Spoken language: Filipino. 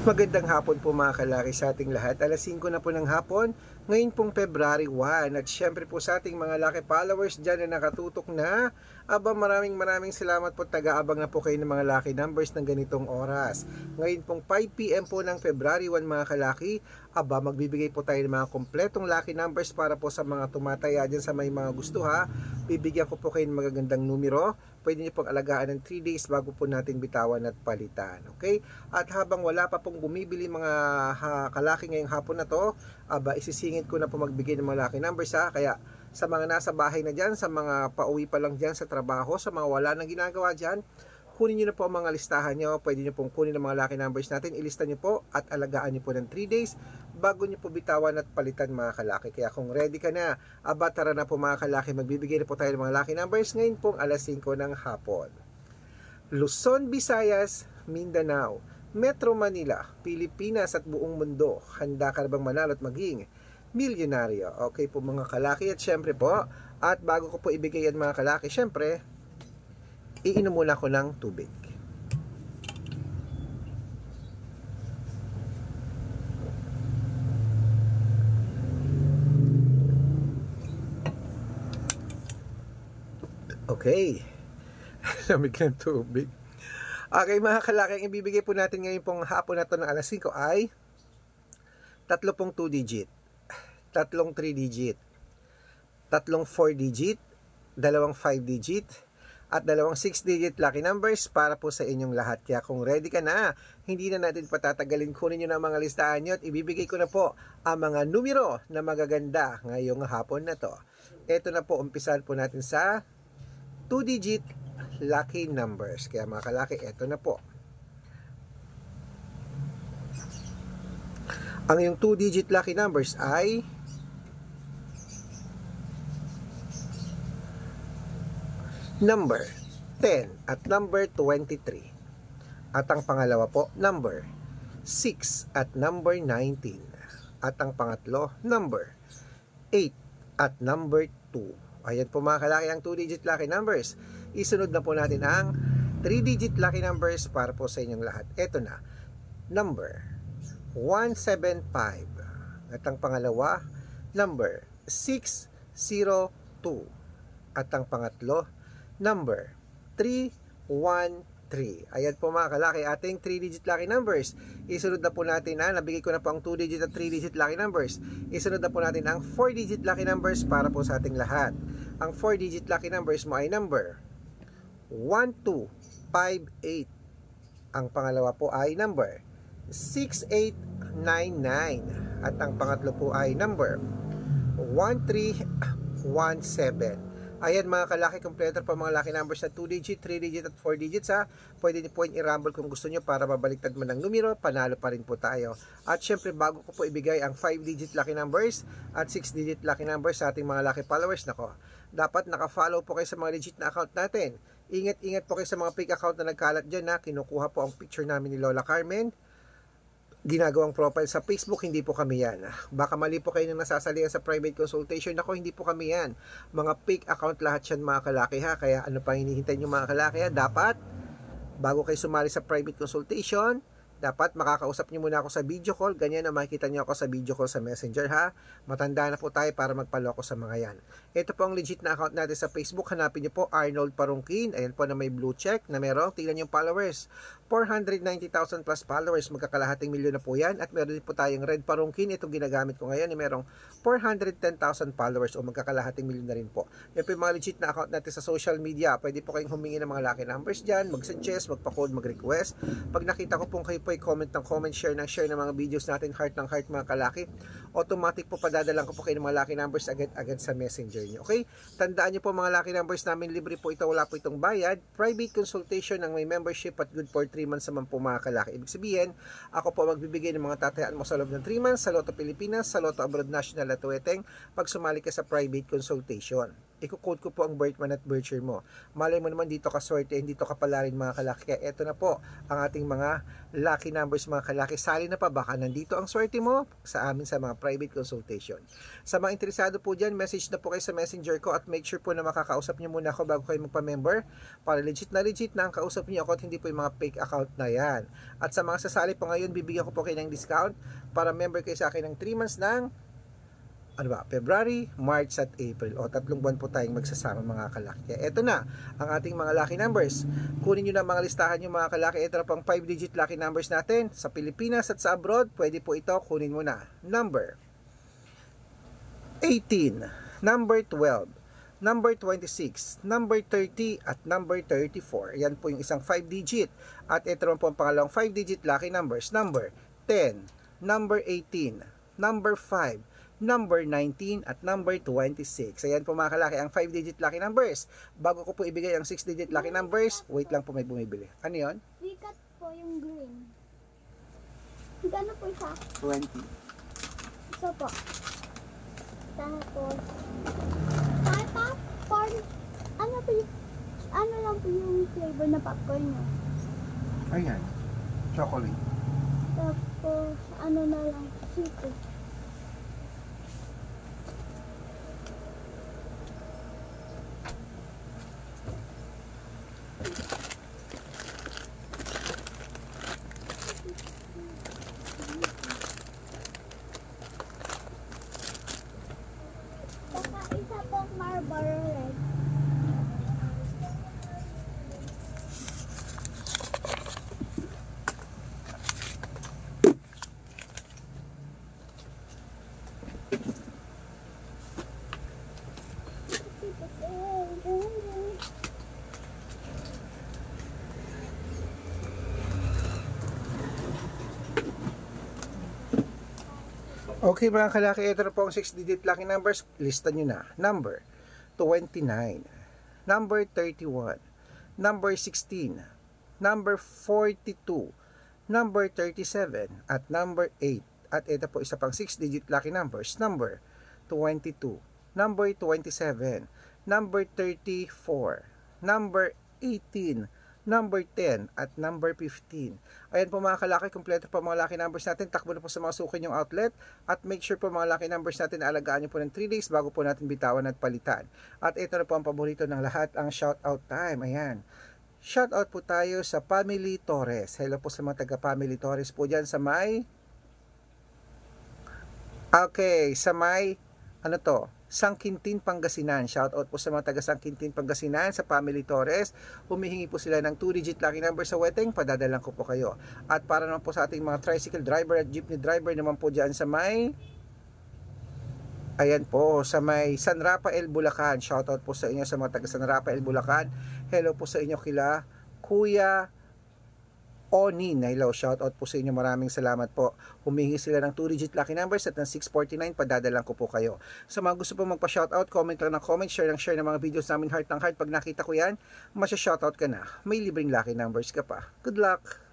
Magandang hapon po mga kalaki sa ating lahat. Alas 5 na po ng hapon, ngayon pong February 1. At syempre po sa ating mga laki followers dyan na nakatutok na, maraming salamat po, taga-abang na po kayo ng mga lucky numbers ng ganitong oras. Ngayon pong 5 PM po ng February 1 mga kalaki, magbibigay po tayo ng mga kompletong lucky numbers para po sa mga tumataya dyan sa may mga gusto ha. Bibigyan ko po kayo ng magagandang numero. Pwede niyo pong alagaan ng 3 days bago po natin bitawan at palitan. Okay? At habang wala pa pong bumibili mga kalaki ngayong hapon na to, isisingit ko na po magbigay ng mga lucky numbers ha. Kaya sa mga nasa bahay na dyan, sa mga pauwi pa lang dyan sa trabaho, sa mga wala nang ginagawa dyan, kunin nyo na po ang mga listahan nyo. Pwede nyo pong kunin ang mga lucky numbers natin, ilista nyo po at alagaan nyo po ng 3 days bago nyo po bitawan at palitan mga kalaki. Kaya kung ready ka na, tara na po mga kalaki, magbibigay na po tayo ng mga lucky numbers ngayon pong alas 5 ng hapon. Luzon, Visayas, Mindanao, Metro Manila, Pilipinas at buong mundo, handa ka na bang manalo at maging milyonaryo? Okay po mga kalaki, at syempre po, at bago ko po ibigay yan mga kalaki, syempre iinom muna ko ng tubig. Okay. Lamig ng tubig. Okay mga kalaki, ang ibibigay po natin ngayon pong hapon na to ng alas 5 ay tatlo pong 2 digit, tatlong 3 digit, tatlong 4 digit, dalawang 5 digit, at dalawang 6 digit lucky numbers para po sa inyong lahat. Kaya kung ready ka na, hindi na natin patatagalin, kunin nyo na ang mga listahan nyo at ibibigay ko na po ang mga numero na magaganda ngayong hapon na to. Ito na po, umpisahan po natin sa 2 digit lucky numbers. Kaya mga kalaki, ito na po. Ang yung 2 digit lucky numbers ay number 10 at number 23. At ang pangalawa po, number 6 at number 19. At ang pangatlo, number 8 at number 2. Ayan po mga kalaki ang 2 digit lucky numbers. Isunod na po natin ang 3 digit lucky numbers para po sa inyong lahat. Ito na, number 175. At ang pangalawa, number 602. At ang pangatlo, number 313. Ayan po mga kalaki, ating 3 digit lucky numbers. Isunod na po natin nabigay ko na po ang 2 digit at 3 digit lucky numbers. Isunod na po natin ang 4 digit lucky numbers para po sa ating lahat. Ang 4 digit lucky numbers mo ay number 1258. Ang pangalawa po ay number 6899. At ang pangatlo po ay number 1317. Ayan mga kalaki, kompleto pa mga lucky numbers na 2 digit, 3 digit at 4 digits ha. Pwede niyo po i-rumble kung gusto niyo para mabaliktad man ang numero, panalo pa rin po tayo. At syempre bago ko po ibigay ang 5 digit lucky numbers at 6 digit lucky numbers sa ating mga lucky followers, nako, dapat naka-follow po kayo sa mga legit na account natin. Ingat po kayo sa mga fake account na nagkalat dyan ha. Kinukuha po ang picture namin ni Lola Carmen, ginagawang profile sa Facebook, hindi po kami yan. Baka mali po kayo nang nasasalihan sa private consultation. Ako, hindi po kami yan. Mga fake account lahat yan mga kalaki ha. Kaya ano pa hinihintay nyo mga kalaki ha? Dapat, bago kayo sumali sa private consultation, dapat makakausap nyo muna ako sa video call. Ganyan na makikita nyo ako sa video call sa Messenger ha. Matanda na po tayo para magpaloko sa mga yan. Ito po ang legit na account natin sa Facebook. Hanapin nyo po Arnold Parungkin. Ayan po na may blue check na merong, tingnan yung followers, 490,000 plus followers. Magkakalahating milyon na po yan. At meron din po tayong Red Parungkin. Itong ginagamit ko ngayon, merong 410,000 followers o magkakalahating milyon na rin po. Yan po yung mga legit na account natin sa social media. Pwede po kayong humingi ng mga lucky numbers dyan, mag-suggest, magpa-code, mag-request. Pag nakita ko pong kayo po comment ng comment, share ng mga videos natin, heart ng heart mga kalaki, automatic po padadalang ko po kayo ng mga lucky numbers agad sa messenger nyo. Okay? Tandaan nyo po mga lucky numbers namin, libre po ito, wala po itong bayad. Private consultation ng may membership at good for 3 months naman po mga kalaki. Ibig sabihin, ako po magbibigay ng mga tatayaan mo sa loob ng 3 months sa Lotto Pilipinas, sa Lotto Abroad National at Tuweteng pag sumali ka sa private consultation. iko-code ko po ang birth month at birth year mo. Malay mo naman dito ka swerte, dito ka pala rin mga kalaki. Kaya eto na po ang ating mga lucky numbers mga kalaki. Sali na pa, baka nandito ang swerte mo sa amin sa mga private consultation. Sa mga interesado po dyan, message na po kayo sa messenger ko at make sure po na makakausap nyo muna ako bago kayo magpa-member para legit na ang kausap nyo ako at hindi po yung mga fake account na yan. At sa mga sasali po ngayon, bibigyan ko po kayo ng discount para member kayo sa akin ng 3 months ng February, March at April. O 3 buwan po tayong magsasama mga kalaki. Kaya eto na ang ating mga lucky numbers. Kunin nyo na mga listahan nyo mga kalaki. Ito na pang 5-digit lucky numbers natin. Sa Pilipinas at sa abroad, pwede po ito. Kunin mo na. Number 18, number 12, number 26, number 30 at number 34. Yan po yung isang 5-digit. At ito naman po ang pangalawang 5-digit lucky numbers. Number 10, number 18, number 5, number 19 at number 26. Ayan po mga kalaki ang 5-digit lucky numbers. Bago ko po ibigay ang 6-digit lucky numbers, wait lang po, may bumibili. Ano yun? Sikat po yung green. Gano po isa? 20. Isa po. Tapos, popcorn. Ano po yung, ano lang po yung flavor na popcorn nyo? Ayan. Chocolate. Tapos, ano na lang, sito. Saka isa pong Marlboro Red. Okay mga kalaki, ito na po ang 6-digit lucky numbers. Lista nyo na. Number 29, number 31, number 16, number 42, number 37, at number 8. At ito po isa pang 6-digit lucky numbers. Number 22, number 27, number 34, number 18, number 10, at number 15. Ayan po mga kalaki, kompleto po mga lucky numbers natin. Takbo na po sa mga suki yung outlet. At make sure po mga lucky numbers natin, alagaan nyo po ng 3 days bago po natin bitawan at palitan. At ito na po ang paborito ng lahat, ang shoutout time. Ayan. Shoutout po tayo sa Family Torres. Hello po sa mga taga-Family Torres po dyan sa may... Okay, sa may... Ano to? Sangkintin, Pangasinan. Shoutout po sa mga taga Sangkintin, Pangasinan, sa Family Torres. Humihingi po sila ng 2-digit lucky number sa wedding. Padadalan ko po kayo. At para naman po sa ating mga tricycle driver at jeepney driver naman po dyan sa may... Ayan po, sa may San Rafael, Bulacan. Shoutout po sa inyo sa mga taga San Rafael, Bulacan. Hello po sa inyo kila Kuya Onin. Hello, shoutout po sa inyo. Maraming salamat po. Humingi sila ng 2-digit lucky numbers at ng 649. Padadalan ko po kayo. Sa mga gusto po magpa-shoutout, comment lang ng comment, share ng mga videos namin heart ng heart. Pag nakita ko yan, masya-shoutout ka na. May libreng lucky numbers ka pa. Good luck!